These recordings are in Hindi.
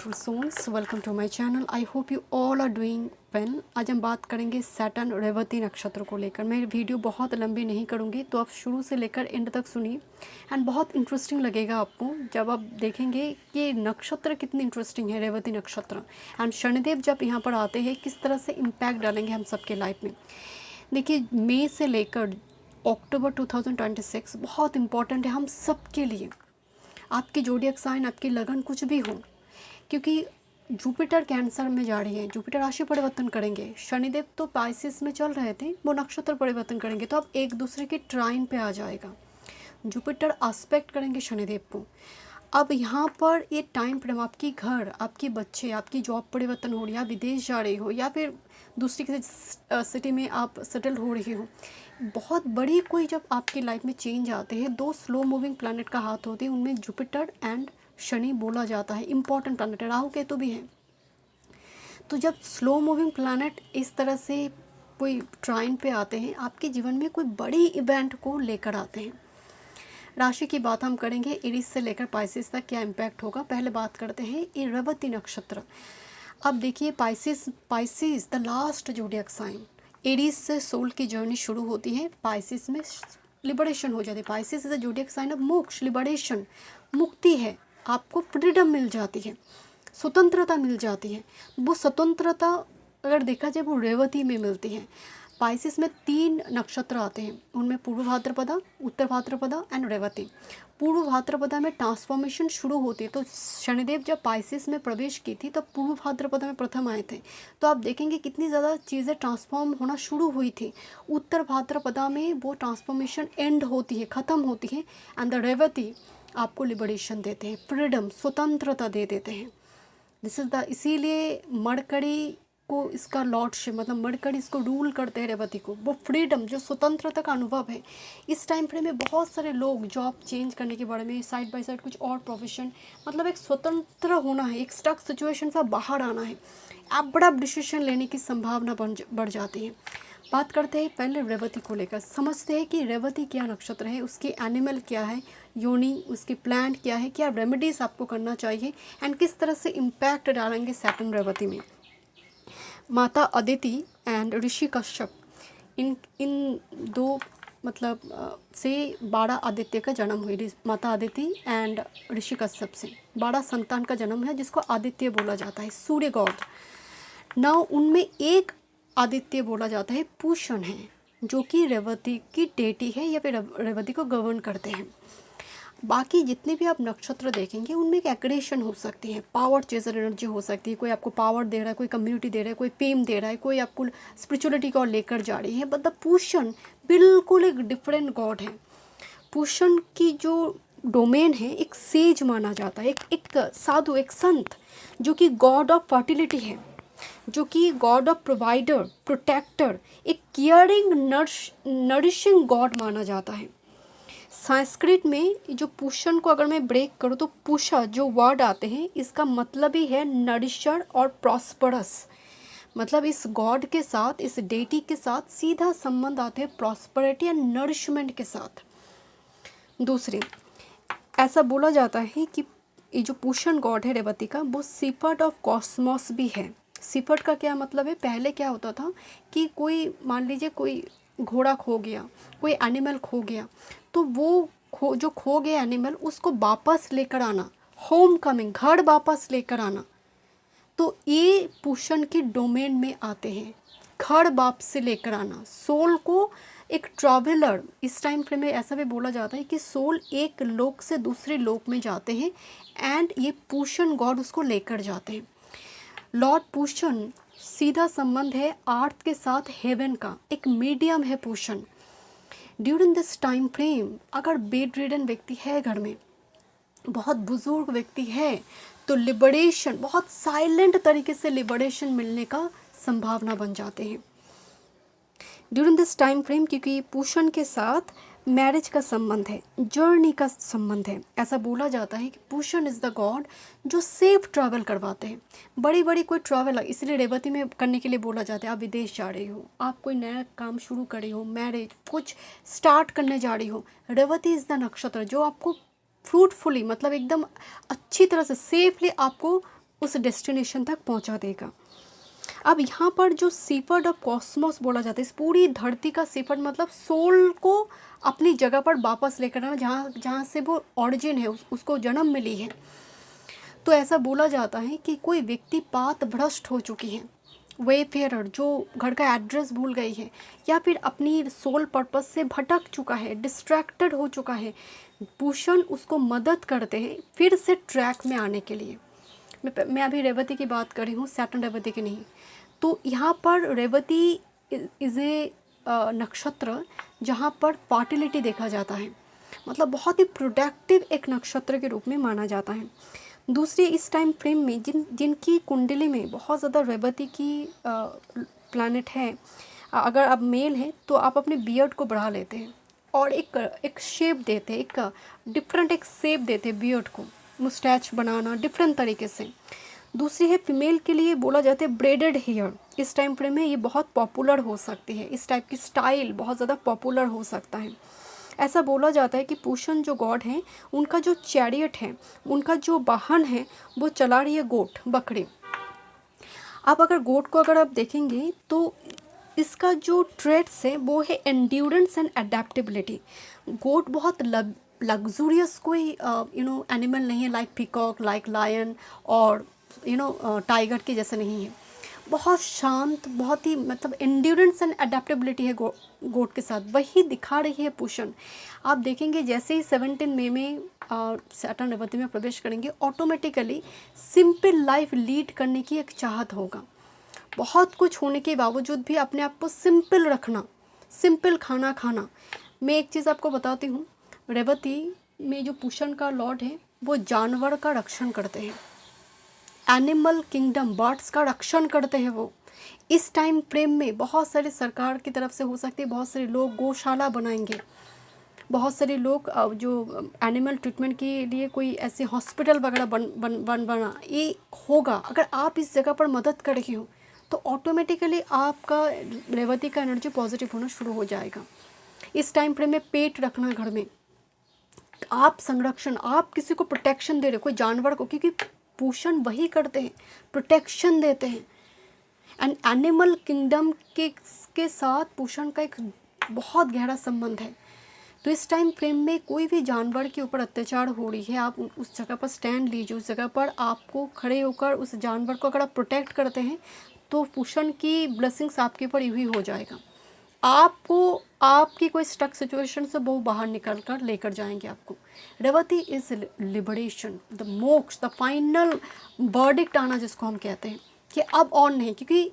Beautiful souls, welcome to my channel. I hope you all are doing well. आज हम बात करेंगे सैटर्न रेवती नक्षत्र को लेकर। मैं वीडियो बहुत लंबी नहीं करूँगी, तो आप शुरू से लेकर एंड तक सुनिए एंड बहुत इंटरेस्टिंग लगेगा आपको जब आप देखेंगे कि नक्षत्र कितनी इंटरेस्टिंग है, रेवती नक्षत्र। एंड शनिदेव जब यहाँ पर आते हैं किस तरह से इम्पैक्ट डालेंगे हम सबके लाइफ में। देखिए, मई से लेकर अक्टूबर 2026 बहुत इंपॉर्टेंट है हम सबके लिए। आपकी जोडियक साइन, आपकी लगन कुछ भी हो, क्योंकि जुपिटर कैंसर में जा रही है, जुपिटर राशि परिवर्तन करेंगे। शनिदेव तो पाइसिस में चल रहे थे, वो नक्षत्र परिवर्तन करेंगे, तो अब एक दूसरे के ट्राइन पे आ जाएगा। जुपिटर एस्पेक्ट करेंगे शनिदेव को। अब यहाँ पर ये टाइम फ्रेम, आपकी घर, आपके बच्चे, आपकी जॉब परिवर्तन हो रही है, आप विदेश जा रही हो या फिर दूसरी किसी सिटी में आप सेटल हो रही हो, बहुत बड़ी कोई जब आपकी लाइफ में चेंज आते हैं, दो स्लो मूविंग प्लैनेट का हाथ होते हैं, उनमें जुपिटर एंड शनि बोला जाता है। इंपॉर्टेंट प्लैनेट है, राहु केतु भी है। तो जब स्लो मूविंग प्लैनेट इस तरह से कोई ट्राइन पे आते हैं, आपके जीवन में कोई बड़ी इवेंट को लेकर आते हैं। राशि की बात हम करेंगे, एरीज से लेकर पाइसिस तक क्या इम्पैक्ट होगा। पहले बात करते हैं ये रेवती नक्षत्र। अब देखिए, Pisces the last zodiac sign. Aries से सोल की जर्नी शुरू होती है, पाइसिस में लिबरेशन हो जाती है। Pisces is the zodiac sign of moksha, liberation, मुक्ति है। आपको फ्रीडम मिल जाती है, स्वतंत्रता मिल जाती है। वो स्वतंत्रता अगर देखा जाए वो रेवती में मिलती है। पाइसिस में 3 नक्षत्र आते हैं, उनमें पूर्व भाद्रपदा, उत्तर भाद्रपदा एंड रेवती। पूर्व भाद्रपदा में ट्रांसफॉर्मेशन शुरू होती है। तो शनिदेव जब पाइसिस में प्रवेश की थी तब पूर्व भाद्रपदा में प्रथम आए थे, तो आप देखेंगे कितनी ज़्यादा चीज़ें ट्रांसफॉर्म होना शुरू हुई थी। उत्तर भाद्रपदा में वो ट्रांसफॉर्मेशन एंड होती है, ख़त्म होती है। एंड द रेवती आपको लिबरेशन देते हैं, फ्रीडम, स्वतंत्रता दे देते हैं। दिस इज़ द, इसीलिए मरकरी को इसका लॉर्डशिप, मतलब मरकरी इसको रूल करते हैं रेवती को। वो फ्रीडम, जो स्वतंत्रता का अनुभव है। इस टाइम फ्रेम में बहुत सारे लोग जॉब चेंज करने के बारे में, साइड बाय साइड कुछ और प्रोफेशन, मतलब एक स्वतंत्र होना है, एक स्टक सिचुएशन से बाहर आना है। आप बड़ा डिसीजन लेने की संभावना बढ़ जाती है। बात करते हैं पहले रेवती को लेकर। समझते हैं कि रेवती क्या नक्षत्र है, उसकी एनिमल क्या है, योनि, उसकी प्लांट क्या है, क्या रेमेडीज आपको करना चाहिए एंड किस तरह से इम्पैक्ट डालेंगे सैटर्न रेवती में। माता अदिति एंड ऋषि कश्यप, इन दो मतलब से 12 आदित्य का जन्म हुई। माता अदिति एंड ऋषि कश्यप से 12 संतान का जन्म है, जिसको आदित्य बोला जाता है, सूर्य गॉड। नाउ उनमें एक आदित्य बोला जाता है, पूषण है, जो कि रेवती की डेटी है या फिर रेवती को गवर्न करते हैं। बाकी जितने भी आप नक्षत्र देखेंगे उनमें एक एग्रेशन हो सकती है, पावर चेजर एनर्जी हो सकती है। कोई आपको पावर दे रहा है, कोई कम्युनिटी दे रहा है, कोई फेम दे रहा है, कोई आपको स्पिरिचुअलिटी को लेकर जा रही है। बट द पूषण बिल्कुल एक डिफरेंट गॉड है। पूषण की जो डोमेन है, एक सेज माना जाता है, एक साधु, एक संत, जो कि गॉड ऑफ फर्टिलिटी है, जो कि गॉड ऑफ प्रोवाइडर, प्रोटेक्टर, एक केयरिंग नरिशिंग गॉड माना जाता है। संस्कृत में जो पूषण को अगर मैं ब्रेक करूँ तो पूषा जो वर्ड आते हैं, इसका मतलब ही है नरिशर और प्रॉस्परस। मतलब इस गॉड के साथ, इस डेटी के साथ सीधा संबंध आते हैं प्रॉस्पेरिटी एंड नरिशमेंट के साथ। दूसरी, ऐसा बोला जाता है कि ये जो पूषण गॉड है रेवती का, वो सिफर्ट ऑफ कॉस्मोस भी है। सिफर्ट का क्या मतलब है, पहले क्या होता था कि कोई, मान लीजिए कोई घोड़ा खो गया, कोई एनिमल खो गया, तो वो जो खो गया एनिमल, उसको वापस लेकर आना, होम कमिंग, घर वापस लेकर आना, तो ये पूषण के डोमेन में आते हैं। घर वापस लेकर आना, सोल को एक ट्रैवलर, इस टाइम फ्रेम में ऐसा भी बोला जाता है कि सोल एक लोक से दूसरे लोक में जाते हैं एंड ये पूषण गॉड उसको लेकर जाते हैं। लॉर्ड पूषण सीधा संबंध है अर्थ के साथ हेवन का, एक मीडियम है Pushan. During this time frame अगर बेड रिडन व्यक्ति है, घर में बहुत बुजुर्ग व्यक्ति है, तो लिबरेशन, बहुत साइलेंट तरीके से लिबरेशन मिलने का संभावना बन जाते हैं ड्यूरिंग दिस टाइम फ्रेम, क्योंकि पूषण के साथ मैरिज का संबंध है, जर्नी का संबंध है। ऐसा बोला जाता है कि पूषण इज़ द गॉड जो सेफ ट्रैवल करवाते हैं। बड़ी बड़ी कोई ट्रैवल, इसलिए रेवती में करने के लिए बोला जाता है। आप विदेश जा रही हो, आप कोई नया काम शुरू कर रही हो, मैरिज कुछ स्टार्ट करने जा रही हो, रेवती इज़ द नक्षत्र जो आपको फ्रूटफुली, मतलब एकदम अच्छी तरह से सेफली आपको उस डेस्टिनेशन तक पहुंचा देगा। अब यहाँ पर जो सीफर्ड ऑफ कॉस्मोस बोला जाता है, इस पूरी धरती का सीफर्ड मतलब सोल को अपनी जगह पर वापस लेकर आना, जहाँ जहाँ से वो ऑरिजिन है, उसको जन्म मिली है। तो ऐसा बोला जाता है कि कोई व्यक्ति पात भ्रष्ट हो चुकी है, वेफेयर जो घर का एड्रेस भूल गई है, या फिर अपनी सोल पर्पस से भटक चुका है, डिस्ट्रैक्टेड हो चुका है, पूषण उसको मदद करते हैं फिर से ट्रैक में आने के लिए। मैं अभी रेवती की बात कर रही हूँ, सैटर्न रेवती की नहीं। तो यहाँ पर रेवती इज़ ए नक्षत्र जहाँ पर फर्टिलिटी देखा जाता है, मतलब बहुत ही प्रोडक्टिव एक नक्षत्र के रूप में माना जाता है। दूसरी, इस टाइम फ्रेम में जिनकी कुंडली में बहुत ज़्यादा रेवती की प्लैनेट है, अगर आप मेल हैं तो आप अपने बियर्ड को बढ़ा लेते हैं और एक शेप देते हैं, एक डिफरेंट एक शेप देते हैं बियर्ड को, मुस्टैच बनाना डिफरेंट तरीके से। दूसरी है फीमेल के लिए बोला जाता है ब्रेडेड हेयर, इस टाइम फ्रेम में ये बहुत पॉपुलर हो सकती है, इस टाइप की स्टाइल बहुत ज़्यादा पॉपुलर हो सकता है। ऐसा बोला जाता है कि पूषण जो गॉड हैं, उनका जो चैरियट है, उनका जो वाहन है, वो चला रही है गोट, बकरी। आप अगर गोट को अगर आप देखेंगे तो इसका जो ट्रेड्स है वो है एंड्योरेंस एंड अडेप्टेबिलिटी। गोट बहुत लग्जूरियस कोई एनिमल नहीं है, लाइक पीकॉक, लाइक लायन और टाइगर के जैसे नहीं है। बहुत शांत, बहुत ही मतलब एंड्योरेंस एंड अडेप्टेबिलिटी है गोट के साथ, वही दिखा रही है पूषण। आप देखेंगे जैसे ही 17 मई में सैटर्न रेवती में प्रवेश करेंगे, ऑटोमेटिकली सिंपल लाइफ लीड करने की एक चाहत होगा। बहुत कुछ होने के बावजूद भी अपने आप को सिंपल रखना, सिंपल खाना खाना। मैं एक चीज़ आपको बताती हूँ, रेवती में जो पूषण का लॉर्ड है वो जानवर का रक्षण करते हैं, एनिमल किंगडम, बर्ड्स का रक्षण करते हैं वो। इस टाइम फ्रेम में बहुत सारे सरकार की तरफ से हो सकती है, बहुत सारे लोग गौशाला बनाएंगे, बहुत सारे लोग जो एनिमल ट्रीटमेंट के लिए कोई ऐसे हॉस्पिटल वगैरह बना ये होगा। अगर आप इस जगह पर मदद कर रही हो तो ऑटोमेटिकली आपका रेवती का एनर्जी पॉजिटिव होना शुरू हो जाएगा। इस टाइम फ्रेम में पेट रखना घर में, आप संरक्षण, आप किसी को प्रोटेक्शन दे रहे हो, कोई जानवर को, क्योंकि पूषण वही करते हैं, प्रोटेक्शन देते हैं। एंड एनिमल किंगडम के साथ पूषण का एक बहुत गहरा संबंध है। तो इस टाइम फ्रेम में कोई भी जानवर के ऊपर अत्याचार हो रही है, आप उस जगह पर स्टैंड लीजिए, उस जगह पर आपको खड़े होकर उस जानवर को अगर आप प्रोटेक्ट करते हैं तो पूषण की ब्लेसिंग्स आपके ऊपर यूँ ही हो जाएगा। आपको आपकी कोई स्टक सिचुएशन से वो बाहर निकल कर लेकर जाएंगे आपको। रेवती इज लिबरेशन, द मोक्ष, द फाइनल वर्डिक्ट आना जिसको हम कहते हैं कि अब और नहीं, क्योंकि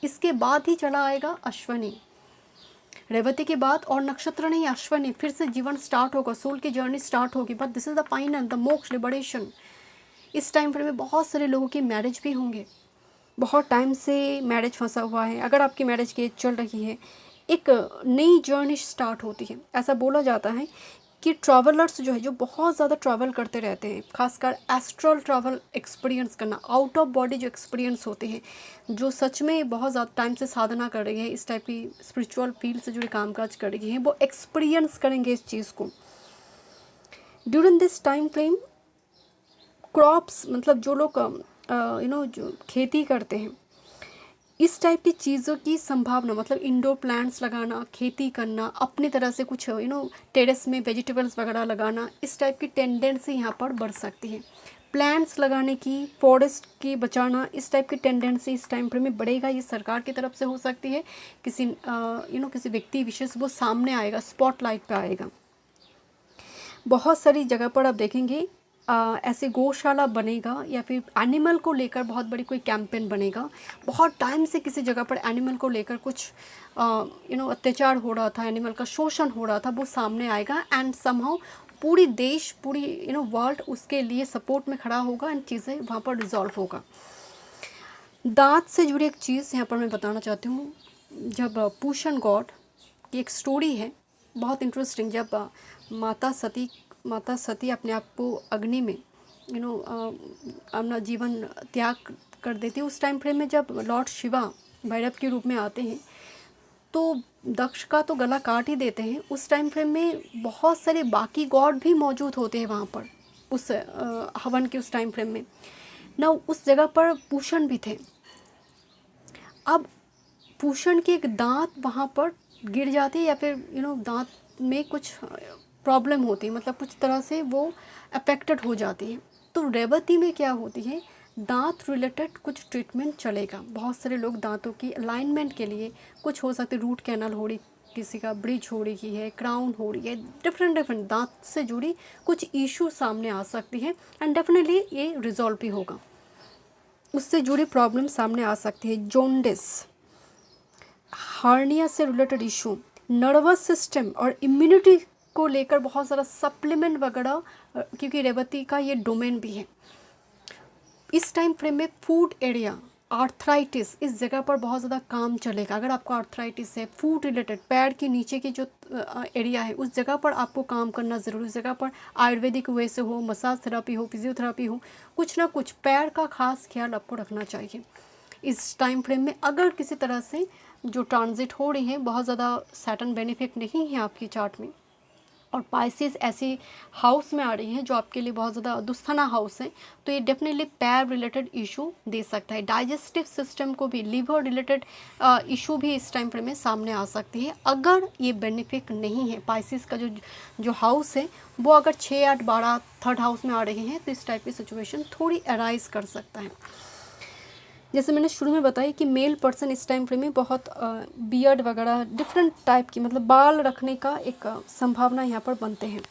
इसके बाद ही चला आएगा अश्वनी। रेवती के बाद और नक्षत्र नहीं, अश्वनी, फिर से जीवन स्टार्ट होगा, सोल की जर्नी स्टार्ट होगी, but this is the final, the मोक्ष, लिबरेशन। इस टाइम फ्रेम में बहुत सारे लोगों की मैरिज भी होंगे, बहुत टाइम से मैरिज फंसा हुआ है, अगर आपकी मैरिज की एज चल रही है, एक नई जर्नी स्टार्ट होती है। ऐसा बोला जाता है कि ट्रैवलर्स जो है, जो बहुत ज़्यादा ट्रैवल करते रहते हैं, खासकर एस्ट्रल ट्रैवल एक्सपीरियंस करना, आउट ऑफ बॉडी जो एक्सपीरियंस होते हैं, जो सच में बहुत ज़्यादा टाइम से साधना कर रही है, इस टाइप की स्पिरिचुअल फील्ड से जुड़े कामकाज कर रही हैं, वो एक्सपीरियंस करेंगे इस चीज़ को। During this time frame crops, मतलब जो लोग जो खेती करते हैं, इस टाइप की चीज़ों की संभावना, मतलब इंडोर प्लांट्स लगाना, खेती करना, अपनी तरह से कुछ टेरेस में वेजिटेबल्स वगैरह लगाना, इस टाइप की टेंडेंसी यहाँ पर बढ़ सकती है। प्लांट्स लगाने की, फॉरेस्ट की बचाना, इस टाइप की टेंडेंसी इस टाइम फ्रेम में बढ़ेगा। ये सरकार की तरफ से हो सकती है, किसी किसी व्यक्ति विशेष वो सामने आएगा, स्पॉटलाइट पे आएगा। बहुत सारी जगह पर आप देखेंगे ऐसे गौशाला बनेगा, या फिर एनिमल को लेकर बहुत बड़ी कोई कैंपेन बनेगा। बहुत टाइम से किसी जगह पर एनिमल को लेकर कुछ अत्याचार हो रहा था, एनिमल का शोषण हो रहा था, वो सामने आएगा एंड समहाउ पूरी देश, पूरी वर्ल्ड उसके लिए सपोर्ट में खड़ा होगा एंड चीज़ें वहाँ पर रिजॉल्व होगा। दांत से जुड़ी एक चीज़ यहाँ पर मैं बताना चाहती हूँ। जब पूषण गॉड की एक स्टोरी है बहुत इंटरेस्टिंग, जब माता सती अपने आप को अग्नि में अपना जीवन त्याग कर देती है, उस टाइम फ्रेम में जब लॉर्ड शिवा भैरव के रूप में आते हैं तो दक्ष का तो गला काट ही देते हैं। उस टाइम फ्रेम में बहुत सारे बाकी गॉड भी मौजूद होते हैं वहाँ पर, उस हवन के उस टाइम फ्रेम में। ना उस जगह पर पूषण भी थे। अब पूषण के एक दांत वहाँ पर गिर जाते या फिर दांत में कुछ प्रॉब्लम होती है, मतलब कुछ तरह से वो अफेक्टेड हो जाती है। तो रेवती में क्या होती है, दांत रिलेटेड कुछ ट्रीटमेंट चलेगा। बहुत सारे लोग दांतों की अलाइनमेंट के लिए, कुछ हो सकते रूट कैनल हो रही, किसी का ब्रिज हो रही है, क्राउन हो रही है, डिफरेंट दांत से जुड़ी कुछ इशू सामने आ सकती है एंड डेफिनेटली ये रिजॉल्व भी होगा। उससे जुड़ी प्रॉब्लम सामने आ सकती है। जॉन्डिस, हार्निया से रिलेटेड इशू, नर्वस सिस्टम और इम्यूनिटी को लेकर बहुत सारा सप्लीमेंट वगैरह, क्योंकि रेवती का ये डोमेन भी है। इस टाइम फ्रेम में फूड एरिया, आर्थराइटिस, इस जगह पर बहुत ज़्यादा काम चलेगा। अगर आपको आर्थराइटिस है, फूड रिलेटेड, पैर के नीचे की जो एरिया है उस जगह पर आपको काम करना ज़रूरी। उस जगह पर आयुर्वेदिक वे से हो, मसाज थेरापी हो, फिजियोथेरापी हो, कुछ ना कुछ पैर का खास ख्याल आपको रखना चाहिए इस टाइम फ्रेम में। अगर किसी तरह से जो ट्रांजिट हो रही है बहुत ज़्यादा सैटर्न बेनिफिट नहीं है आपकी चार्ट में, और पाइसेस ऐसी हाउस में आ रही हैं जो आपके लिए बहुत ज़्यादा दुस्थना हाउस है, तो ये डेफिनेटली पैर रिलेटेड इशू दे सकता है। डाइजेस्टिव सिस्टम को भी, लिवर रिलेटेड इशू भी इस टाइम फ्रेम में सामने आ सकती है अगर ये बेनिफिक नहीं है। पाइसेस का जो हाउस है वो अगर 6, 8, 12 थर्ड हाउस में आ रहे हैं तो इस टाइप की सिचुएशन थोड़ी अराइज कर सकता है। जैसे मैंने शुरू में बताया कि मेल पर्सन इस टाइम फ्रेम में बहुत बियर्ड वगैरह डिफरेंट टाइप की, मतलब बाल रखने का एक संभावना यहाँ पर बनते हैं।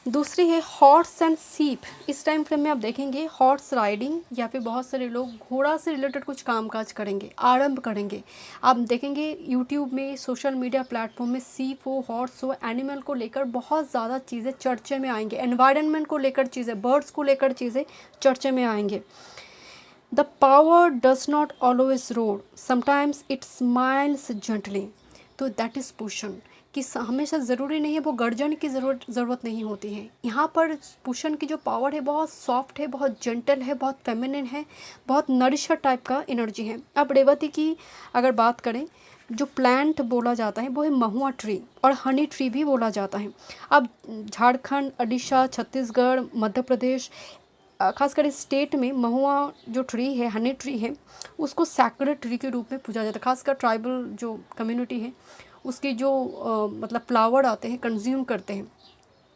दूसरी है हॉर्स एंड सीप। इस टाइम फ्रेम में आप देखेंगे हॉर्स राइडिंग, या फिर बहुत सारे लोग घोड़ा से रिलेटेड कुछ कामकाज करेंगे, आरंभ करेंगे। आप देखेंगे यूट्यूब में, सोशल मीडिया प्लेटफॉर्म में सीप हो, हॉर्स हो, एनिमल को लेकर बहुत ज़्यादा चीज़ें चर्चे में आएंगे। एनवायरनमेंट को लेकर चीज़ें, बर्ड्स को लेकर चीज़ें चर्चे में आएंगे। The power does not always roar, sometimes it smiles gently. तो दैट इज़ पुषण, कि हमेशा ज़रूरी नहीं है वो गर्जन की ज़रूरत नहीं होती है। यहाँ पर पुषण की जो पावर है बहुत सॉफ्ट है, बहुत जेंटल है, बहुत फेमिनिन है, बहुत नरिशर टाइप का एनर्जी है। अब रेवती की अगर बात करें, जो प्लांट बोला जाता है वो है महुआ ट्री और हनी ट्री भी बोला जाता है। अब झारखंड, उड़ीसा, छत्तीसगढ़, मध्य प्रदेश, खासकर इस स्टेट में महुआ जो ट्री है, हनी ट्री है, उसको सैक्रेड ट्री के रूप में पूजा जाता है। खासकर ट्राइबल जो कम्युनिटी है उसकी जो मतलब फ्लावर आते हैं, कंज्यूम करते हैं,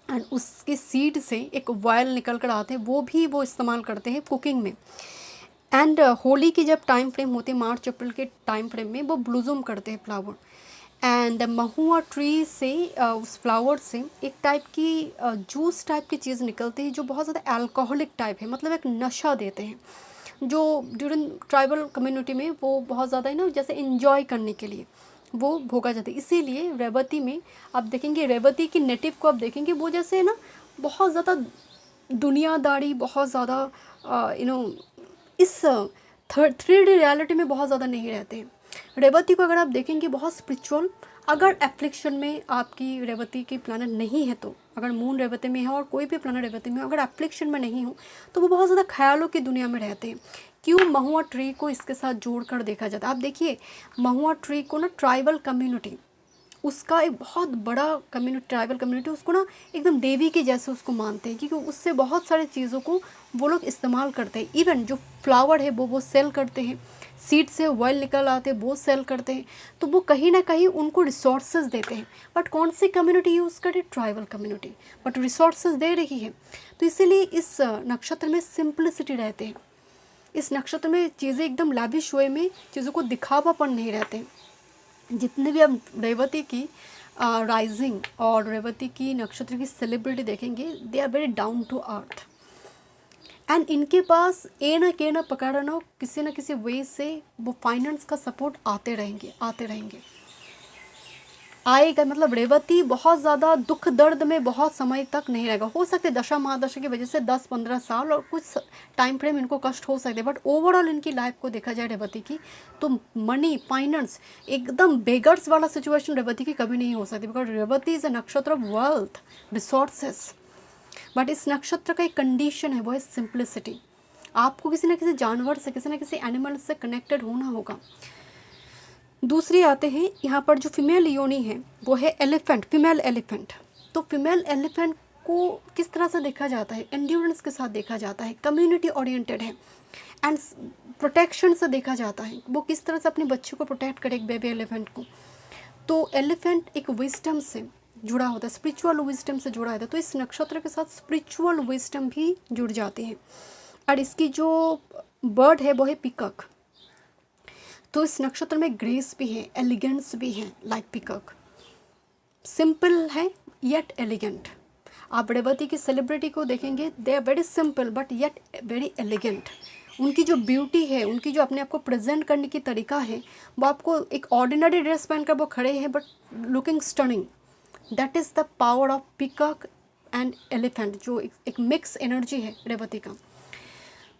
एंड उसके सीड से एक ऑयल निकल कर आते हैं, वो इस्तेमाल करते हैं कुकिंग में। एंड होली की जब टाइम फ्रेम होती है, मार्च अप्रैल के टाइम फ्रेम में वो ब्लूजूम करते हैं फ्लावर, एंड महुआ ट्री से उस फ्लावर से एक टाइप की जूस टाइप की चीज़ निकलती है जो बहुत ज़्यादा अल्कोहलिक टाइप है, मतलब एक नशा देते हैं, जो ड्यूरिंग ट्राइबल कम्युनिटी में वो बहुत ज़्यादा है ना, जैसे इन्जॉय करने के लिए वो भोगा जाता है। इसीलिए रेवती में आप देखेंगे, रेवती की नेटिव को आप देखेंगे वो जैसे है ना बहुत ज़्यादा दुनियादारी, बहुत ज़्यादा इस 3D रियलिटी में बहुत ज़्यादा नहीं रहते हैं। रेवती को अगर आप देखेंगे बहुत स्पिरिचुअल, अगर एफ्लिक्शन में आपकी रेवती की प्लानट नहीं है तो, अगर मून रेवती में है और कोई भी प्लानट रेवती में, अगर एफ्लिक्शन में नहीं हो तो वो बहुत ज़्यादा ख्यालों की दुनिया में रहते हैं। क्यों महुआ ट्री को इसके साथ जोड़कर देखा जाता है? आप देखिए महुआ ट्री को ना ट्राइबल कम्युनिटी, उसका एक बहुत बड़ा कम्युनिटी, ट्राइबल कम्युनिटी उसको ना एकदम देवी के जैसे उसको मानते हैं, क्योंकि उससे बहुत सारी चीज़ों को वो लोग इस्तेमाल करते हैं। इवन जो फ्लावर है वो सेल करते हैं, सीड से ऑयल निकल आते हैं वो सेल करते हैं, तो वो कहीं ना कहीं उनको रिसोर्सेज देते हैं। बट कौन सी कम्युनिटी यूज़ करे? ट्राइबल कम्युनिटी, बट रिसोर्सेज दे रही है। तो इसीलिए इस नक्षत्र में सिंपलिसिटी रहते हैं। इस नक्षत्र में चीज़ें एकदम लैविश वे में, चीज़ों को दिखावापन नहीं रहते। जितने भी आप रेवती की राइजिंग और रेवती की नक्षत्र की सेलिब्रिटी देखेंगे, they are very down to earth, and इनके पास ए ना पकड़ा ना किसी न किसी वे से वो फाइनेंस का सपोर्ट आते रहेंगे आएगा। मतलब रेवती बहुत ज़्यादा दुख दर्द में बहुत समय तक नहीं रहेगा। हो सकते दशा महादशा की वजह से 10-15 साल और कुछ टाइम फ्रेम इनको कष्ट हो सकते, बट ओवरऑल इनकी लाइफ को देखा जाए रेवती की, तो मनी, फाइनेंस, एकदम बेगर्स वाला सिचुएशन रेवती की कभी नहीं हो सकती, बिकॉज रेवती इज़ अ नक्षत्र ऑफ वेल्थ, रिसोर्सेस। बट इस नक्षत्र का एक कंडीशन है, वो है सिंप्लिसिटी। आपको किसी न किसी जानवर से, किसी न किसी एनिमल से कनेक्टेड होना होगा। दूसरी आते हैं यहाँ पर जो फीमेल योनि है वो है एलिफेंट, फीमेल एलिफेंट। तो फीमेल एलिफेंट को किस तरह से देखा जाता है, एंड्योरेंस के साथ देखा जाता है, कम्युनिटी ओरिएंटेड है एंड प्रोटेक्शन से देखा जाता है। वो किस तरह से अपने बच्चे को प्रोटेक्ट करे, एक बेबी एलिफेंट को। तो एलिफेंट एक विजडम से जुड़ा होता है, स्पिरिचुअल विजडम से जुड़ा होता है। तो इस नक्षत्र के साथ स्पिरिचुअल विजडम भी जुड़ जाती है। और इसकी जो बर्ड है वो है पिकॉक। तो इस नक्षत्र में ग्रेस भी है, एलिगेंस भी है, लाइक पिकॉक। सिंपल है येट एलिगेंट। आप रेवती की सेलिब्रिटी को देखेंगे, they are very simple but yet very elegant. उनकी जो ब्यूटी है, उनकी जो अपने आप को प्रेजेंट करने की तरीका है, वो आपको एक ऑर्डिनरी ड्रेस पहनकर वो खड़े हैं but looking stunning. That is the power of peacock and elephant, जो एक मिक्स एनर्जी है रेवती का।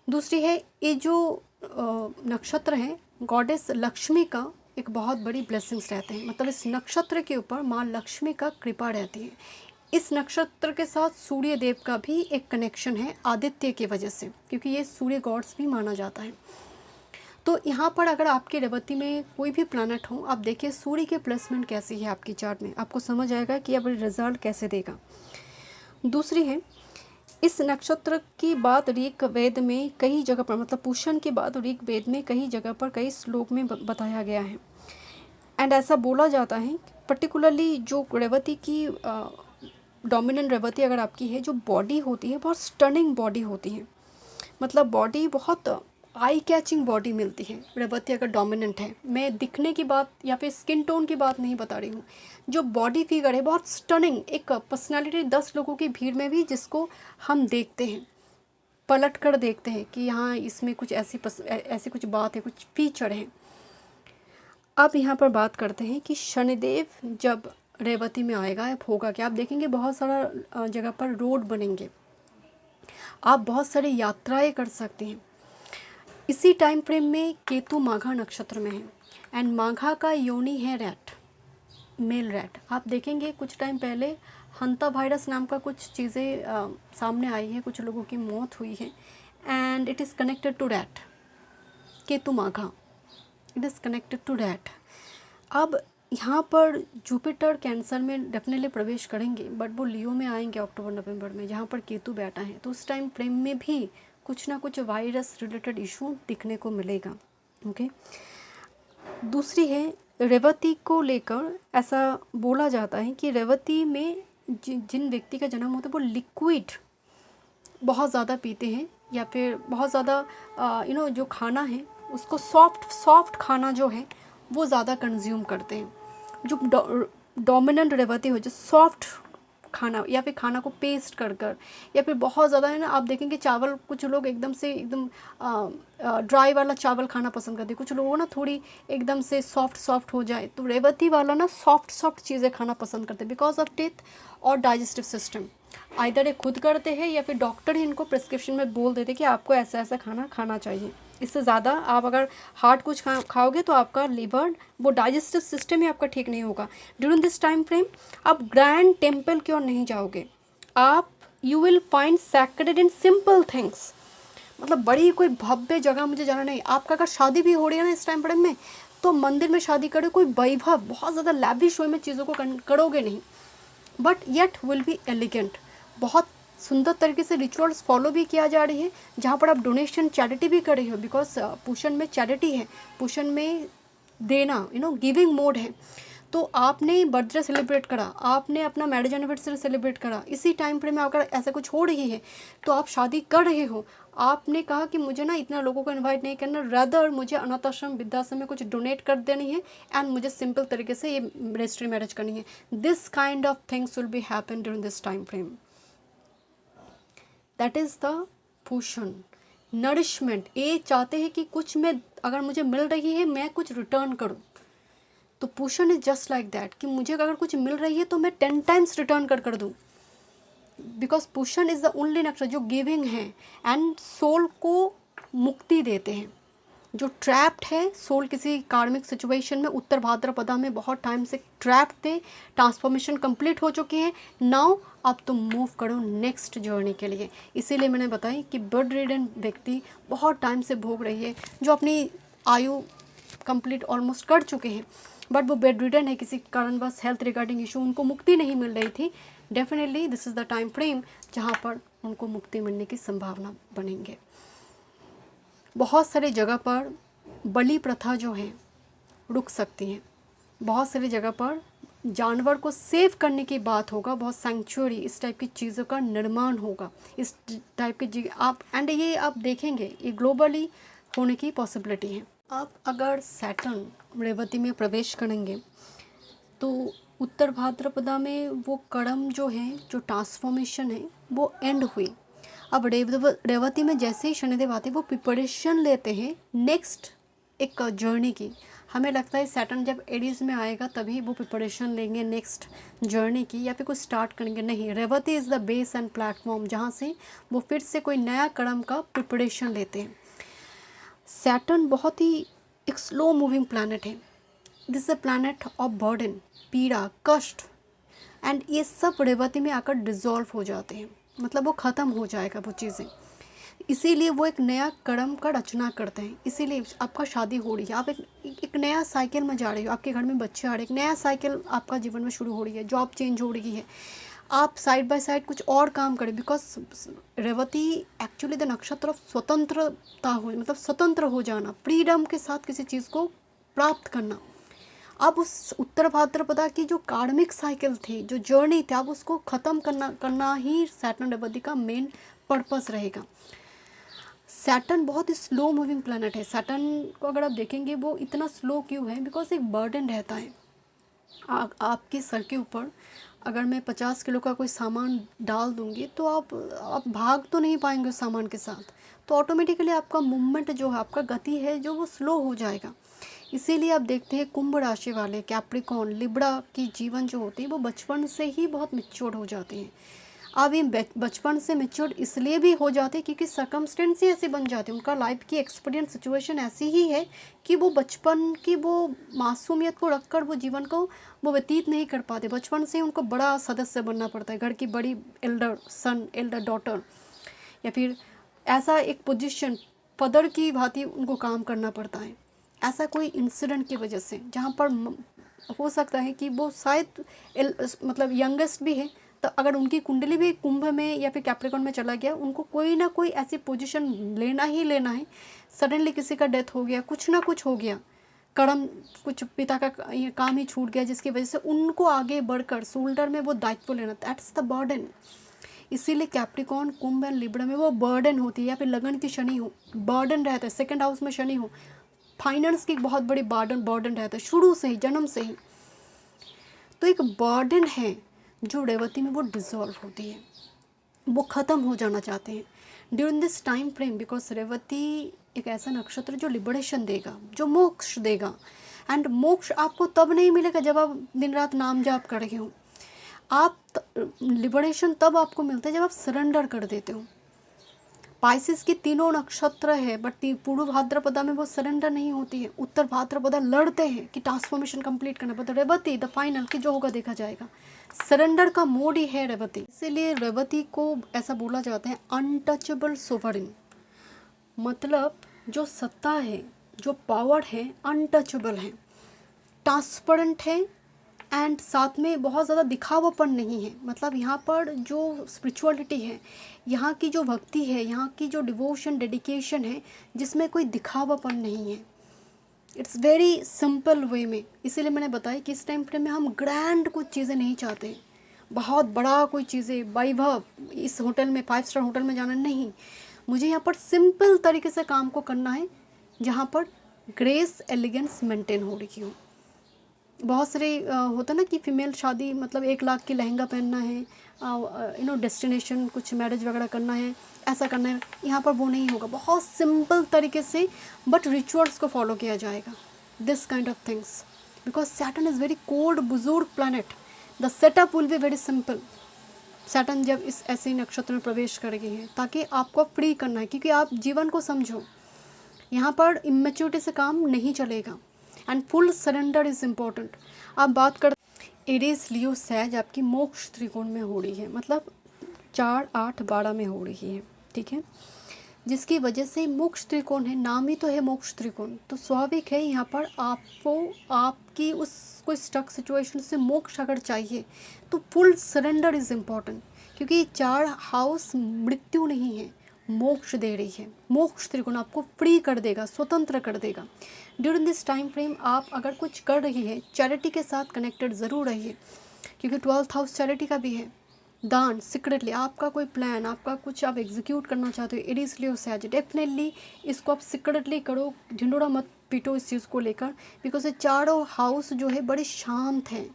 दूसरी है, ये जो नक्षत्र है गॉडेस लक्ष्मी का एक बहुत बड़ी ब्लेसिंग्स रहते हैं। मतलब इस नक्षत्र के ऊपर माँ लक्ष्मी का कृपा रहती है। इस नक्षत्र के साथ सूर्य देव का भी एक कनेक्शन है आदित्य की वजह से, क्योंकि ये सूर्य गॉड्स भी माना जाता है। तो यहाँ पर अगर आपके रेवती में कोई भी प्लैनेट हो, आप देखिए सूर्य की प्लेसमेंट कैसी है आपकी चार्ट में, आपको समझ आएगा कि अब रिजल्ट कैसे देगा। दूसरी है, इस नक्षत्र की बात ऋग वेद में कई जगह पर, मतलब पुष्यन की बात ऋग वेद में कई जगह पर कई श्लोक में बताया गया है। एंड ऐसा बोला जाता है पर्टिकुलरली जो रेवती की डोमिनेंट रेवती अगर आपकी है, जो बॉडी होती है बहुत स्टनिंग बॉडी होती है। मतलब बॉडी बहुत आई कैचिंग बॉडी मिलती है रेवती अगर डोमिनेंट है। मैं दिखने की बात या फिर स्किन टोन की बात नहीं बता रही हूँ, जो बॉडी फिगर है बहुत स्टनिंग, एक पर्सनालिटी 10 लोगों की भीड़ में भी जिसको हम देखते हैं, पलट कर देखते हैं कि यहाँ इसमें कुछ ऐसी कुछ बात है, कुछ फीचर है। अब यहाँ पर बात करते हैं कि शनिदेव जब रेवती में आएगा होगा क्या। आप देखेंगे बहुत सारा जगह पर रोड बनेंगे, आप बहुत सारी यात्राएं कर सकते हैं। इसी टाइम फ्रेम में केतु माघा नक्षत्र में है एंड माघा का योनि है रैट, मेल रैट। आप देखेंगे कुछ टाइम पहले हंता वायरस नाम का कुछ चीज़ें सामने आई है, कुछ लोगों की मौत हुई है and it is connected to rat. Ketu Magha, it is connected to rat. अब यहाँ पर जुपिटर कैंसर में डेफिनेटली प्रवेश करेंगे बट वो लियो में आएंगे अक्टूबर नवंबर में, जहाँ पर केतु बैठा है। तो उस टाइम फ्रेम में भी कुछ ना कुछ वायरस रिलेटेड इशू दिखने को मिलेगा। ओके। दूसरी है, रेवती को लेकर ऐसा बोला जाता है कि रेवती में जिन व्यक्ति का जन्म होता है वो लिक्विड बहुत ज़्यादा पीते हैं या फिर बहुत ज़्यादा जो खाना है उसको सॉफ्ट खाना जो है वो ज़्यादा कंज्यूम करते हैं। जो डोमिनेंट रेवती हो, जो सॉफ्ट खाना या फिर खाना को पेस्ट कर या फिर बहुत ज़्यादा है ना, आप देखेंगे चावल, कुछ लोग एकदम ड्राई वाला चावल खाना पसंद करते हैं, कुछ लोगों ना थोड़ी एकदम से सॉफ्ट हो जाए। तो रेवती वाला ना सॉफ्ट चीज़ें खाना पसंद करते हैं बिकॉज ऑफ टेथ और डाइजेस्टिव सिस्टम। आइदर ये खुद करते हैं या फिर डॉक्टर ही इनको प्रिस्क्रिप्शन में बोल देते कि आपको ऐसा खाना खाना चाहिए। इससे ज़्यादा आप अगर हार्ड कुछ खाओगे तो आपका लिवर, वो डाइजेस्टिव सिस्टम ही आपका ठीक नहीं होगा। ड्यूरिंग दिस टाइम फ्रेम आप ग्रैंड टेम्पल की ओर नहीं जाओगे, आप you will find sacred in simple things. मतलब बड़ी कोई भव्य जगह मुझे जाना नहीं। आपका अगर शादी भी हो रही है ना इस टाइम फ्रेम में, तो मंदिर में शादी करो, कोई वैभव बहुत ज़्यादा लैविश वे में चीज़ों को करोगे नहीं, but yet will be elegant. बहुत सुंदर तरीके से रिचुअल्स फॉलो भी किया जा रही है, जहाँ पर आप डोनेशन चैरिटी भी कर रही हो बिकॉज पुष्यन में चैरिटी है, पुष्यन में देना गिविंग मोड है। तो आपने बर्थडे सेलिब्रेट करा, आपने अपना मैरिज एनिवर्सरी सेलिब्रेट करा, इसी टाइम फ्रेम में अगर ऐसा कुछ हो रही है तो आप शादी कर रहे हो, आपने कहा कि मुझे ना इतना लोगों को इनवाइट नहीं करना, रादर मुझे अनाथ आश्रम वृद्धाश्रम में कुछ डोनेट कर देनी है एंड मुझे सिंपल तरीके से ये रजिस्ट्री मैरिज करनी है। This kind of things will be happen during this time frame. That is the पोषण, नरिशमेंट। ये चाहते हैं कि कुछ मैं अगर मुझे मिल रही है मैं कुछ रिटर्न करूँ। तो पोषण इज जस्ट लाइक दैट कि मुझे अगर कुछ मिल रही है तो मैं 10 टाइम्स रिटर्न कर दूँ, बिकॉज पोषण इज़ द ओनली नक्षत्र जो गिविंग है एंड सोल को मुक्ति देते हैं। जो ट्रैप्ड है सोल किसी कार्मिक सिचुएशन में, उत्तर भाद्रपदा में बहुत टाइम से ट्रैप्ड थे, ट्रांसफॉर्मेशन कंप्लीट हो चुकी है, नाउ अब तुम मूव करो नेक्स्ट जर्नी के लिए। इसीलिए मैंने बताया कि बेड रिडन व्यक्ति बहुत टाइम से भोग रही है, जो अपनी आयु कंप्लीट ऑलमोस्ट कर चुके हैं, बट वो बेड रिडन है, किसी कारणवश हेल्थ रिगार्डिंग इशू, उनको मुक्ति नहीं मिल रही थी, definitely this is the time frame जहाँ पर उनको मुक्ति मिलने की संभावना बनेंगे। बहुत सारी जगह पर बलि प्रथा जो है रुक सकती हैं, बहुत सारी जगह पर जानवर को सेव करने की बात होगा, बहुत सेंचुरी इस टाइप की चीज़ों का निर्माण होगा, इस टाइप की आप एंड ये आप देखेंगे ये ग्लोबली होने की पॉसिबिलिटी है। आप अगर सैटर्न रेवती में प्रवेश करेंगे तो उत्तर भाद्रपदा में वो कर्म जो है, जो ट्रांसफॉर्मेशन है वो एंड हुई। अब रेवती में जैसे ही शनिदेव आते हैं वो प्रिपरेशन लेते हैं नेक्स्ट एक जर्नी की। हमें लगता है सैटर्न जब एरीज में आएगा तभी वो प्रिपरेशन लेंगे नेक्स्ट जर्नी की या फिर कुछ स्टार्ट करेंगे, नहीं, Revati is the base and platform जहाँ से वो फिर से कोई नया कर्म का प्रिपरेशन लेते हैं। सैटर्न बहुत ही एक स्लो मूविंग प्लैनेट है, this is a planet of burden, पीड़ा, कष्ट, एंड ये सब रेवती में आकर डिज़ोल्व हो जाते हैं, मतलब वो ख़त्म हो जाएगा वो चीज़ें। इसीलिए वो एक नया कर्म का रचना करते हैं। इसीलिए आपका शादी हो रही है, आप एक नया साइकिल में जा रहे हो, आपके घर में बच्चे आ रहे हैं, एक नया साइकिल आपका जीवन में शुरू हो रही है, जॉब चेंज हो रही है, आप साइड बाय साइड कुछ और काम करें, बिकॉज रेवती एक्चुअली द नक्षत्र ऑफ स्वतंत्रता हो, मतलब स्वतंत्र हो जाना, फ्रीडम के साथ किसी चीज़ को प्राप्त करना। अब उस उत्तर भाद्रपदा की जो कार्मिक साइकिल थी, जो जर्नी थी, अब उसको ख़त्म करना ही सैटर्न रेवती का मेन पर्पस रहेगा। सैटर्न बहुत ही स्लो मूविंग प्लैनेट है। सैटर्न को अगर आप देखेंगे वो इतना स्लो क्यों है, बिकॉज एक बर्डन रहता है आपके सर के ऊपर। अगर मैं 50 किलो का कोई सामान डाल दूंगी तो आप भाग तो नहीं पाएंगे उस सामान के साथ, तो ऑटोमेटिकली आपका मूवमेंट जो है, आपका गति है जो वो स्लो हो जाएगा। इसीलिए आप देखते हैं कुंभ राशि वाले, कैप्रिकॉर्न, लिब्रा की जीवन जो होती है वो बचपन से ही बहुत मैच्योर हो जाते हैं। अब ये बचपन से मैच्योर इसलिए भी हो जाते हैं क्योंकि सर्कमस्टेंस ही ऐसे बन जाते हैं, उनका लाइफ की एक्सपीरियंस सिचुएशन ऐसी ही है कि वो बचपन की वो मासूमियत को रखकर वो जीवन को वो व्यतीत नहीं कर पाते। बचपन से ही उनको बड़ा सदस्य बनना पड़ता है, घर की बड़ी एल्डर सन, एल्डर डॉटर, या फिर ऐसा एक पोजीशन फदर की भांति उनको काम करना पड़ता है। ऐसा कोई इंसिडेंट की वजह से जहाँ पर हो सकता है कि वो शायद मतलब यंगेस्ट भी है, तो अगर उनकी कुंडली भी कुंभ में या फिर कैप्रिकॉर्न में चला गया, उनको कोई ना कोई ऐसी पोजीशन लेना ही लेना है। सडनली किसी का डेथ हो गया, कुछ ना कुछ हो गया, कर्म कुछ पिता का ये काम ही छूट गया, जिसकी वजह से उनको आगे बढ़कर शोल्डर में वो दायित्व लेना, दैट्स द बर्डन। इसीलिए कैप्रिकॉर्न, कुंभ एंड लिब्रा में वो बर्डन होती है, या फिर लगन की शनि हो, बर्डन रहता है। सेकंड हाउस में शनि हो, फाइनेंस की बहुत बड़ी बर्डन रहता है शुरू से ही, जन्म से ही। तो एक बर्डन है जो रेवती में वो डिसॉल्व होती है, वो ख़त्म हो जाना चाहते हैं during this time frame, because Revati एक ऐसा नक्षत्र जो लिबरेशन देगा, जो मोक्ष देगा। एंड मोक्ष आपको तब नहीं मिलेगा जब आप दिन रात नाम जाप कर रहे हो, आप लिबरेशन तब आपको मिलता है जब आप सरेंडर कर देते हो। पाइसिस की तीनों नक्षत्र है, बट पूर्व भाद्रपदा में वो सरेंडर नहीं होती है, उत्तर भाद्रपदा लड़ते हैं कि ट्रांसफॉर्मेशन कंप्लीट करना पड़ता है। रेवती द फाइनल की जो होगा देखा जाएगा, सरेंडर का मोड ही है रेवती। इसीलिए रेवती को ऐसा बोला जाता है अनटचेबल सोवरिन, मतलब जो सत्ता है, जो पावर है, अनटचेबल है, ट्रांसपेरेंट है, एंड साथ में बहुत ज़्यादा दिखावापन नहीं है। मतलब यहाँ पर जो स्पिरिचुअलिटी है, यहाँ की जो भक्ति है, यहाँ की जो डिवोशन, डेडिकेशन है, जिसमें कोई दिखावापन नहीं है, इट्स वेरी सिंपल वे में। इसीलिए मैंने बताया कि इस टाइम फ्रेम में हम ग्रैंड कुछ चीज़ें नहीं चाहते, बहुत बड़ा कोई चीज़ें, वैभव, इस होटल में 5 स्टार होटल में जाना नहीं, मुझे यहाँ पर सिंपल तरीके से काम को करना है, जहाँ पर ग्रेस एलिगेंस मेंटेन हो रही हो। बहुत सारे होता ना कि फ़ीमेल शादी मतलब 1 लाख की लहंगा पहनना है, डेस्टिनेशन कुछ मैरिज वगैरह करना है, ऐसा करना है, यहाँ पर वो नहीं होगा। बहुत सिंपल तरीके से बट रिचुअल्स को फॉलो किया जाएगा, this kind of things, because Saturn is very cold बुजुर्ग planet, the setup will be very simple. Saturn जब इस ऐसे नक्षत्र में प्रवेश कर गई है ताकि आपको फ्री करना है, क्योंकि आप जीवन को समझो, यहाँ पर इमेच्योरिटी से काम नहीं चलेगा, and full surrender is important. आप बात कर एरीज लियो सैज आपकी मोक्ष त्रिकोण में हो रही है, मतलब 4, 8, 12 में हो रही है, ठीक है। जिसकी वजह से मोक्ष त्रिकोण है, नाम ही तो है मोक्ष त्रिकोण, तो स्वाभाविक है यहाँ पर आपको आपकी उस कोई स्टक सिचुएशन से मोक्ष अगर चाहिए तो फुल सरेंडर इज़ इम्पॉर्टेंट, क्योंकि 4 हाउस मृत्यु नहीं है, मोक्ष दे रही है। मोक्ष त्रिकोण आपको फ्री कर देगा, स्वतंत्र कर देगा। ड्यूरिंग दिस टाइम फ्रेम आप अगर कुछ कर रही हैं, चैरिटी के साथ कनेक्टेड ज़रूर रहिए, क्योंकि 12th हाउस चैरिटी का भी है। दान सीक्रेटली, आपका कोई प्लान, आपका कुछ आप एग्जीक्यूट करना चाहते हो, एरीज लियो सैज, डेफिनेटली इसको आप सीक्रेटली करो, ढिंडोरा मत पीटो इस चीज़ को लेकर, बिकॉज ये चारों हाउस जो है बड़े शांत हैं।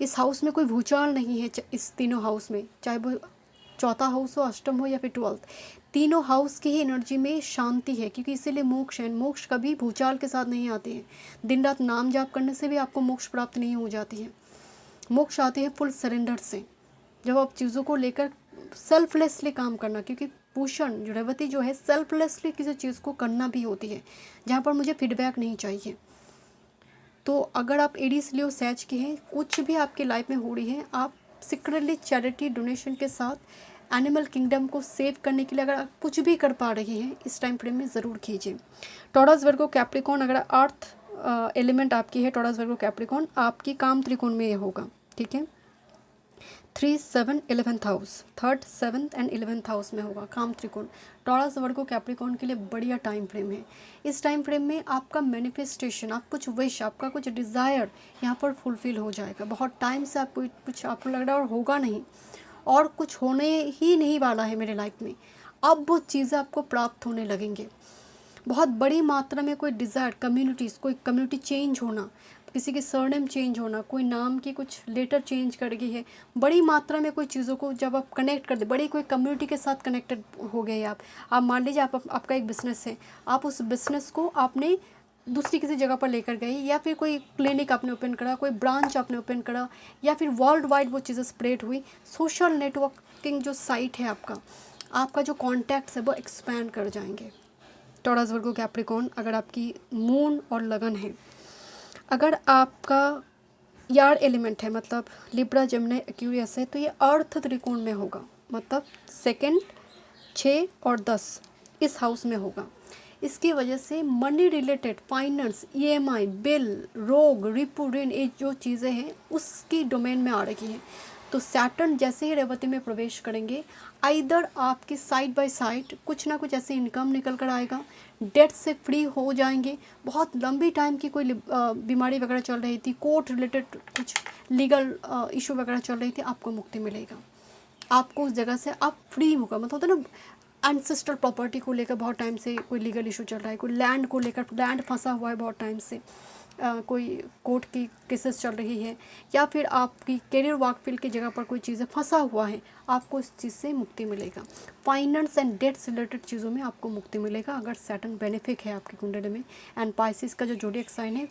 इस हाउस में कोई भूचाल नहीं है, इस तीनों हाउस में, चाहे वो चौथा हाउस हो, अष्टम हो या फिर 12th, तीनों हाउस की ही एनर्जी में शांति है, क्योंकि इसीलिए मोक्ष है। मोक्ष कभी भूचाल के साथ नहीं आती है, दिन रात नाम जाप करने से भी आपको मोक्ष प्राप्त नहीं हो जाती है। मोक्ष आती है फुल सरेंडर से, जब आप चीज़ों को लेकर सेल्फलेसली काम करना, क्योंकि पूषण जो रेवती जो है सेल्फलेसली किसी चीज़ को करना भी होती है, जहाँ पर मुझे फीडबैक नहीं चाहिए। तो अगर आप एडीज लियो सैच के हैं, कुछ भी आपकी लाइफ में हो रही है, आप सीक्रेटली चैरिटी डोनेशन के साथ एनिमल किंगडम को सेव करने के लिए अगर आप कुछ भी कर पा रही हैं इस टाइम फ्रेम में, ज़रूर कीजिए। टॉरस वर्गो कैप्रिकॉन, अगर अर्थ एलिमेंट आपकी है टॉरस वर्गो कैप्रिकॉन, आपकी काम त्रिकोण में ये होगा, ठीक है। 3, 7, 11th house, 3rd, 7th and 11th house में होगा काम त्रिकोण। टॉरस वर्गो कैप्रिकॉन के लिए बढ़िया टाइम फ्रेम है। इस टाइम फ्रेम में आपका मैनिफेस्टेशन, आप कुछ विश, आपका कुछ डिज़ायर यहाँ पर फुलफिल हो जाएगा। बहुत टाइम से आपको कुछ आपको लग रहा है और होगा नहीं, और कुछ होने ही नहीं वाला है मेरे लाइफ में, अब वो चीज़ें आपको प्राप्त होने लगेंगे। बहुत बड़ी मात्रा में कोई डिज़ायर, कम्युनिटीज़, कोई कम्युनिटी चेंज होना, किसी की सरनेम चेंज होना, कोई नाम की कुछ लेटर चेंज कर गई है, बड़ी मात्रा में कोई चीज़ों को जब आप कनेक्ट कर दे, बड़ी कोई कम्युनिटी के साथ कनेक्टेड हो गए आप मान लीजिए आपका एक बिज़नेस है, आप उस बिज़नेस को आपने दूसरी किसी जगह पर लेकर गए, या फिर कोई क्लिनिक आपने ओपन करा, कोई ब्रांच आपने ओपन करा, या फिर वर्ल्ड वाइड वो चीज़ें स्प्रेड हुई। सोशल नेटवर्किंग जो साइट है आपका जो कॉन्टैक्ट्स है वो एक्सपैंड कर जाएंगे। टॉरस वर्गो कैप्रिकॉन, अगर आपकी मून और लगन है, अगर आपका यार एलिमेंट है, मतलब लिब्रा, जेमिनी, एक्वेरियस है, तो ये अर्थ त्रिकोण में होगा, मतलब 2nd, 6 और 10 इस हाउस में होगा। इसकी वजह से money related, finance, EMI, bill, रोग, रिपू, ऋण, ये जो चीज़ें हैं उसकी डोमेन में आ रही हैं। तो सैटर्न जैसे ही रेवती में प्रवेश करेंगे, आइदर आपकी साइड बाय साइड कुछ ना कुछ ऐसे इनकम निकल कर आएगा, डेट से फ्री हो जाएंगे। बहुत लंबी टाइम की कोई बीमारी वगैरह चल रही थी, कोर्ट रिलेटेड कुछ लीगल इशू वगैरह चल रही थी, आपको मुक्ति मिलेगा। आपको उस जगह से आप फ्री होगा, मतलब होता है ना, एंसेस्ट्रल प्रॉपर्टी को लेकर बहुत टाइम से कोई लीगल इशू चल रहा है, कोई लैंड को लेकर लैंड फंसा हुआ है बहुत टाइम से, कोई कोर्ट की केसेस चल रही है, या फिर आपकी करियर वर्क फील्ड की जगह पर कोई चीज़ें फंसा हुआ है, आपको इस चीज़ से मुक्ति मिलेगा। फाइनेंस एंड डेट्स रिलेटेड चीज़ों में आपको मुक्ति मिलेगा अगर सैटर्न बेनिफिक है आपकी कुंडली में। एंड पाइसिस का जो जोडिएक साइन है,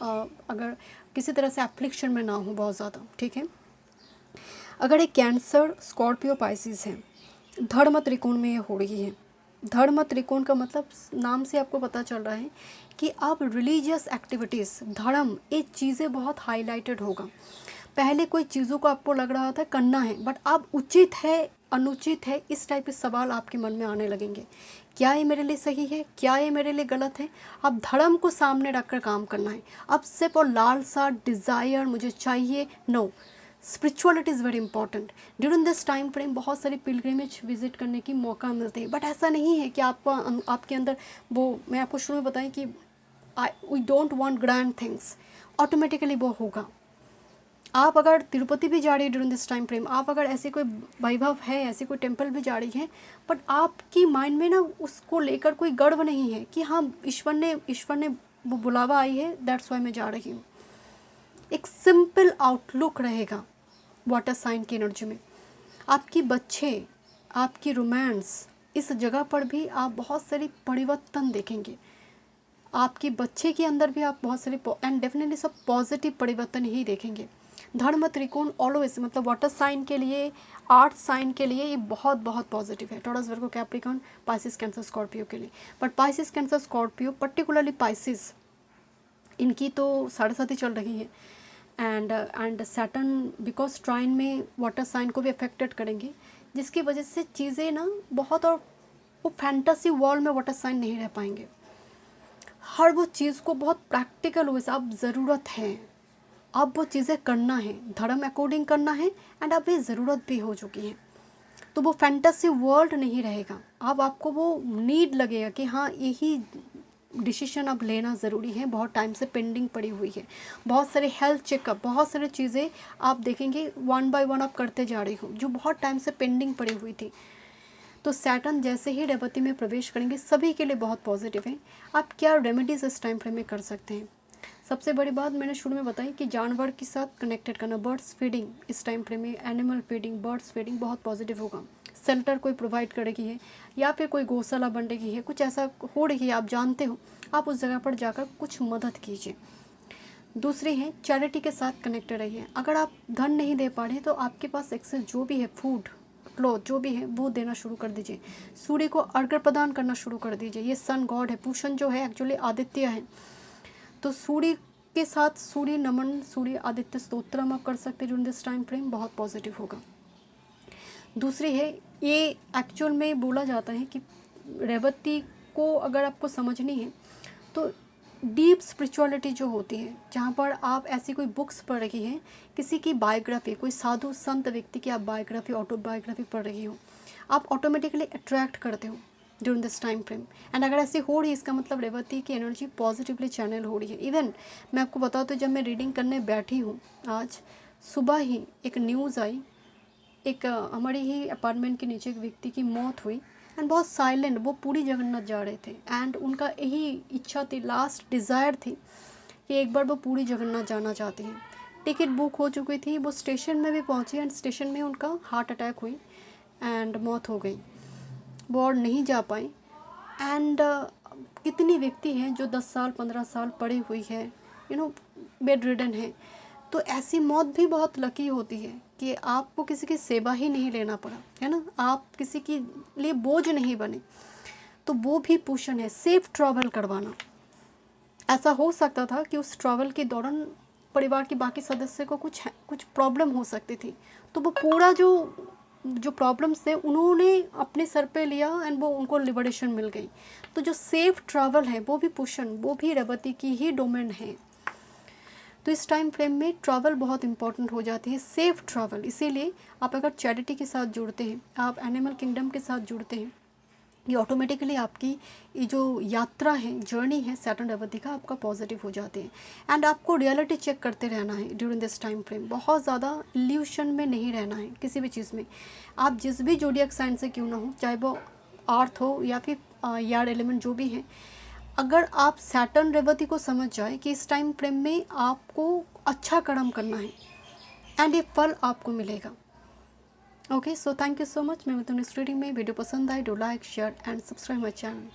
अगर किसी तरह से एप्लिक्शन में ना हो बहुत ज़्यादा, ठीक है। अगर एक कैंसर, स्कॉर्पियो, पाइसिस है, धर्म त्रिकोण में ये हो रही है। धर्म त्रिकोण का मतलब नाम से आपको पता चल रहा है कि आप रिलीजियस एक्टिविटीज़, धर्म, ये चीज़ें बहुत हाईलाइटेड होगा। पहले कोई चीज़ों को आपको लग रहा था करना है, बट अब उचित है, अनुचित है, इस टाइप के सवाल आपके मन में आने लगेंगे। क्या ये मेरे लिए सही है, क्या ये मेरे लिए गलत है? अब धर्म को सामने रखकर काम करना है। अब सिर्फ और लालसा, डिज़ायर मुझे चाहिए, no, spirituality is very important. During this time frame बहुत सारी पिलग्रिमेज विजिट करने की मौका मिलते हैं, बट ऐसा नहीं है कि आपके अंदर वो, मैं आपको शुरू में बताएं कि we don't want grand things, automatically वो होगा। आप अगर तिरुपति भी जा रही है ड्यूरिंग दिस टाइम फ्रेम, आप अगर ऐसी कोई वैभव है, ऐसी कोई टेम्पल भी जा रही है, बट आपकी माइंड में ना उसको लेकर कोई गर्व नहीं है कि हाँ ईश्वर ने वो बुलावा आई है, दैट्स वाई मैं जा रही हूँ। एक सिंपल आउटलुक रहेगा वाटर साइन की एनर्जी में। आपकी बच्चे, आपकी रोमांस, इस जगह पर भी आप बहुत सारी परिवर्तन देखेंगे। आपकी बच्चे के अंदर भी आप बहुत सारे एंड डेफिनेटली सब पॉजिटिव परिवर्तन ही देखेंगे। धर्म त्रिकोण ऑलवेज, मतलब वाटर साइन के लिए, आर्थ साइन के लिए ये बहुत बहुत पॉजिटिव है। टॉरस, वर्गो, कैप्रिकॉर्न, पाइसिस, कैंसर, स्कॉर्पियो के लिए। But Pisces, cancer, Scorpio, particularly Pisces, इनकी तो 7.5 चल रही है। एंड सैटर्न बिकॉज ट्राइन में वाटर साइन को भी अफेक्टेड करेंगे, जिसकी वजह से चीज़ें ना बहुत और वो फैंटेसी वर्ल्ड में वाटर साइन नहीं रह पाएंगे। हर वो चीज़ को बहुत प्रैक्टिकल वे से अब ज़रूरत है, अब वो चीज़ें करना है, धर्म अकॉर्डिंग करना है, एंड अब ये ज़रूरत भी हो चुकी है। तो वो फैंटेसी वर्ल्ड नहीं रहेगा, अब आपको वो नीड लगेगा कि हाँ यही डिसीजन अब लेना ज़रूरी है, बहुत टाइम से पेंडिंग पड़ी हुई है। बहुत सारे हेल्थ चेकअप, बहुत सारी चीज़ें आप देखेंगे वन बाय वन आप करते जा रही हो जो बहुत टाइम से पेंडिंग पड़ी हुई थी। तो सैटर्न जैसे ही रेवती में प्रवेश करेंगे सभी के लिए बहुत पॉजिटिव है। आप क्या रेमेडीज़ इस टाइम फ्रेम में कर सकते हैं? सबसे बड़ी बात मैंने शुरू में बताई कि जानवर के साथ कनेक्टेड करना, बर्ड्स फीडिंग इस टाइम फ्रेम में, एनिमल फीडिंग, बर्ड्स फीडिंग बहुत पॉजिटिव होगा। शेल्टर कोई प्रोवाइड करेगी है या फिर कोई गौशाला बन रही है, कुछ ऐसा हो रही है आप जानते हो, आप उस जगह पर जाकर कुछ मदद कीजिए। दूसरी है चैरिटी के साथ कनेक्टेड रहिए। अगर आप धन नहीं दे पा रहे तो आपके पास एक्सेस जो भी है, फूड, क्लॉथ जो भी है वो देना शुरू कर दीजिए। सूर्य को अर्घ्य प्रदान करना शुरू कर दीजिए। ये सन गॉड है, पूषण जो है एक्चुअली आदित्य है, तो सूर्य के साथ सूर्य नमन, सूर्य आदित्य स्तोत्रम आप कर सकते हैं ड्यूरिंग दिस टाइम फ्रेम, बहुत पॉजिटिव होगा। दूसरी है, ये एक्चुअल में बोला जाता है कि रेवती को अगर आपको समझनी है तो डीप स्पिरिचुअलिटी जो होती है, जहाँ पर आप ऐसी कोई बुक्स पढ़ रही हैं, किसी की बायोग्राफी, कोई साधु संत व्यक्ति की आप बायोग्राफी, ऑटोबायोग्राफी पढ़ रही हो, आप ऑटोमेटिकली अट्रैक्ट करते हो during this time frame. And अगर ऐसी हो रही है इसका मतलब रेवती की एनर्जी पॉजिटिवली चैनल हो रही है। इवन मैं आपको बताऊँ तो जब मैं रीडिंग करने बैठी हूँ आज सुबह ही एक न्यूज़ आई, एक हमारी ही अपार्टमेंट के नीचे एक व्यक्ति की मौत हुई, एंड बहुत साइलेंट, वो पूरी जगन्नाथ जा रहे थे, एंड उनका यही इच्छा थी, लास्ट डिज़ायर थी कि एक बार वो पूरी जगन्नाथ जाना चाहते हैं। टिकट बुक हो चुकी थी, वो स्टेशन में भी पहुंची एंड स्टेशन में उनका हार्ट अटैक हुई एंड मौत हो गई, वो और नहीं जा पाए। एंड कितनी व्यक्ति हैं जो 10 साल 15 साल पड़ी हुई है, बेड रिडन है, तो ऐसी मौत भी बहुत लकी होती है कि आपको किसी की सेवा ही नहीं लेना पड़ा, है ना, आप किसी के लिए बोझ नहीं बने, तो वो भी पोषण है। सेफ ट्रैवल करवाना, ऐसा हो सकता था कि उस ट्रैवल के दौरान परिवार के बाकी सदस्य को कुछ प्रॉब्लम हो सकती थी, तो वो पूरा जो प्रॉब्लम्स थे उन्होंने अपने सर पे लिया एंड वो उनको लिबरेशन मिल गई। तो जो सेफ ट्रैवल है वो भी पोषण, वो भी रेवती की ही डोमेन है। तो इस टाइम फ्रेम में ट्रैवल बहुत इंपॉर्टेंट हो जाती है, सेफ ट्रैवल। इसीलिए आप अगर चैरिटी के साथ जुड़ते हैं, आप एनिमल किंगडम के साथ जुड़ते हैं, ये ऑटोमेटिकली आपकी ये जो यात्रा है, जर्नी है सैटर्न रेवती का, आपका पॉजिटिव हो जाते हैं। एंड आपको रियलिटी चेक करते रहना है ड्यूरिंग दिस टाइम फ्रेम, बहुत ज़्यादा इल्यूशन में नहीं रहना है किसी भी चीज़ में। आप जिस भी जोडियक साइन से क्यों ना हो, चाहे वो अर्थ हो या फिर यार एलिमेंट जो भी है, अगर आप सैटर्न रेवती को समझ जाए कि इस टाइम फ्रेम में आपको अच्छा कर्म करना है एंड ये फल आपको मिलेगा। Okay, so thank you so much. मैं मिलती हूँ नेक्स्ट रीडिंग में। वीडियो पसंद आए do like, share and subscribe my channel.